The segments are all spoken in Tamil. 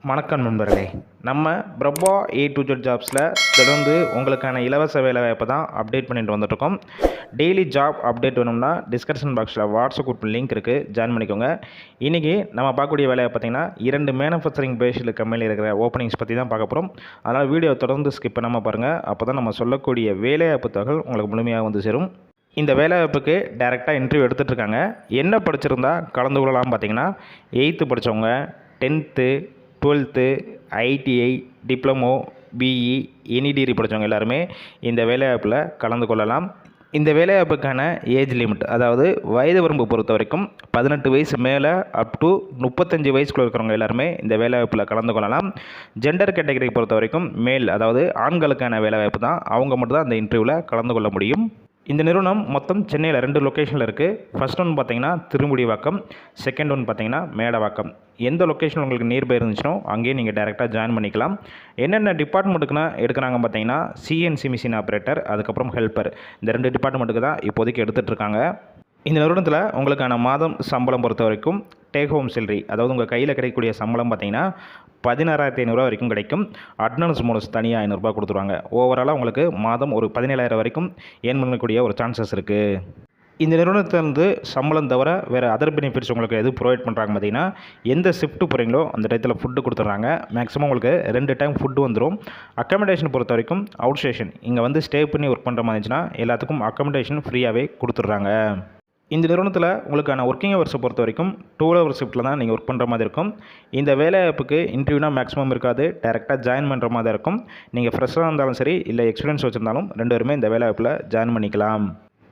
வணக்கம் நண்பர்களே. நம்ம பிரபா A to Z ஜாப்ஸில் தொடர்ந்து உங்களுக்கான இலவச வேலைவாய்ப்பை தான் அப்டேட் பண்ணிட்டு வந்துட்டுருக்கோம். டெய்லி ஜாப் அப்டேட் வேணும்னா டிஸ்கிரிப்ஷன் பாக்ஸில் வாட்ஸ்அப் குரூப் லிங்க் இருக்குது, ஜாயின் பண்ணிக்கோங்க. இன்றைக்கி நம்ம பார்க்கக்கூடிய வேலையை பார்த்திங்கன்னா 2 மேனுஃபேக்சரிங் பேஸ்டு கம்பெனியில் இருக்கிற ஓப்பனிங்ஸ் பற்றி தான் பார்க்க போகிறோம். அதனால் வீடியோ தொடர்ந்து ஸ்கிப் பண்ணாமல் பாருங்கள். அப்போ தான் நம்ம சொல்லக்கூடிய வேலைவாய்ப்பு தகவல் உங்களுக்கு முழுமையாக வந்து சேரும். இந்த வேலைவாய்ப்புக்கு டைரெக்டாக இன்டர்வியூ எடுத்துகிட்ருக்காங்க. என்ன படிச்சிருந்தா கலந்து கொள்ளலாம் பார்த்தீங்கன்னா 8th படித்தவங்க, 10th, 12th, ITI, diploma, BE, any degree படித்தவங்க எல்லாருமே இந்த வேலைவாய்ப்பில் கலந்து கொள்ளலாம். இந்த வேலைவாய்ப்புக்கான ஏஜ் லிமிட், அதாவது வயது வரம்பு பொறுத்த வரைக்கும் 18 வயசு மேலே அப் டு 35 வயசுக்குள்ள இருக்கிறவங்க எல்லாருமே இந்த வேலைவாய்ப்பில் கலந்து கொள்ளலாம். ஜெண்டர் கேட்டகரி பொறுத்த வரைக்கும் மேல், அதாவது ஆண்களுக்கான வேலைவாய்ப்பு தான். அவங்க மட்டும் தான் இந்த இன்டர்வியூவில் கலந்து கொள்ள முடியும். இந்த நிறுவனம் மொத்தம் சென்னையில் 2 லொக்கேஷனில் இருக்குது. ஃபர்ஸ்ட் ஒன் பார்த்தீங்கன்னா திருமுடிவாக்கம், செகண்ட் ஒன் பார்த்தீங்கன்னா மேடவாக்கம். எந்த லொக்கேஷன் உங்களுக்கு நியர்பை இருந்துச்சுனோ அங்கேயே நீங்கள் டைரெக்டாக ஜாயின் பண்ணிக்கலாம். என்னென்ன டிபார்ட்மெண்ட்டுக்குன்னா எடுக்கிறாங்க பார்த்தீங்கன்னா CNC மிஷின் ஆப்ரேட்டர், அதுக்கப்புறம் ஹெல்ப்பர். இந்த 2 டிபார்ட்மெண்ட்டுக்கு தான் இப்போதைக்கு எடுத்துகிட்ருக்காங்க. இந்த நிறுவனத்தில் உங்களுக்கான மாதம் சம்பளம் பொறுத்த வரைக்கும் டேக் ஹோம் சேலரி, அதாவது உங்கள் கையில் கிடைக்கக்கூடிய சம்பளம் பார்த்தீங்கன்னா 16,500 வரைக்கும் கிடைக்கும். அட்வான்ஸ் போனஸ் தனியாக 500 கொடுத்துருவாங்க. ஓவராலாக உங்களுக்கு மாதம் ஒரு 17,000 வரைக்கும் ஏர்ன் பண்ணக்கூடிய ஒரு சான்சஸ் இருக்குது. இந்த நிறுவனத்திலிருந்து சம்பளம் தவிர வேறு அதர் பெனிஃபிட்ஸ் உங்களுக்கு எது ப்ரொவைட் பண்ணுறாங்க பார்த்தீங்கன்னா, எந்த ஷிஃப்ட்டு போகிறீங்களோ அந்த டயத்தில் ஃபுட்டு கொடுத்துட்றாங்க. மேக்ஸிமம் உங்களுக்கு 2 டைம் ஃபுட்டு வந்துடும். அக்காமடேஷன் பொறுத்த வரைக்கும் அவுட் ஸ்டேஷன், இங்கே வந்து ஸ்டே பண்ணி ஒர்க் பண்ணுற மாதிரி இருந்துச்சுன்னா எல்லாத்துக்கும் அக்காமடேஷன் ஃப்ரீயாகவே கொடுத்துட்றாங்க. இந்த நிறுவனத்தில் உங்களுக்கான ஒர்க்கிங் ஹவர்ஸை பொறுத்த வரைக்கும் 12 ஹவர் ஷிஃப்ட்டில் தான் நீங்கள் ஒர்க் பண்ணுற மாதிரி இருக்கும். இந்த வேலைவாய்ப்புக்கு இன்டர்வியூனா மேக்ஸிமம் இருக்காது, டைரெக்டாக ஜாயின் பண்ணுற மாதிரி தான் இருக்கும். நீங்கள் ஃப்ரெஷ்ஷாக இருந்தாலும் சரி, இல்லை எக்ஸ்பீரியன்ஸ் வச்சுருந்தாலும் 2 பேருமே இந்த வேலைவாய்ப்பில் ஜாயின் பண்ணிக்கலாம்.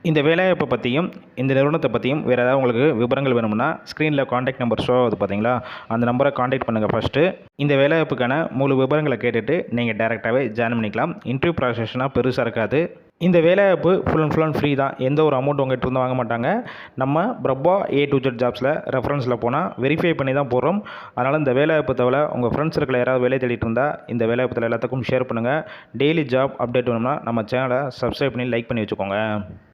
இந்த வேலைவாய்ப்பை பற்றியும் இந்த நிறுவனத்தை பற்றியும் வேறு ஏதாவது உங்களுக்கு விவரங்கள் வேணும்னா ஸ்க்ரீனில் காண்டாக்ட் நம்பர் ஷோ ஆகுது பார்த்தீங்களா, அந்த நம்பரை காண்டாக்ட் பண்ணுங்கள் ஃபஸ்ட்டு. இந்த வேலைவாய்ப்புக்கான முழு விவரங்களை கேட்டுட்டு நீங்கள் டேரெக்டாகவே ஜாயின் பண்ணிக்கலாம். இன்டர்வியூ ப்ராசஸ்னால் பெருசாக இருக்காது. இந்த வேலைவாய்ப்பு ஃபுல் அண்ட் ஃப்ரீ தான். எந்த ஒரு அமௌண்ட் உங்கள்கிட்ட இருந்து வாங்க மாட்டாங்க. நம்ம பிரபா A to Z ஜாப்ஸில் ரெஃபரன்ஸில் போனால் வெரிஃபை பண்ணி தான் போடுறோம். அதனால் இந்த வேலைவாய்ப்பு தவிர உங்கள் ஃப்ரெண்ட்ஸ் இருக்கிற யாராவது வேலை தேடிட்டு இருந்தால் இந்த வேலைவாய்ப்பு எல்லாத்துக்கும் ஷேர் பண்ணுங்கள். டெய்லி ஜாப் அப்டேட் வேணும்னா நம்ம சேனலை சப்ஸ்கிரைப் பண்ணி லைக் பண்ணி வச்சுக்கோங்க.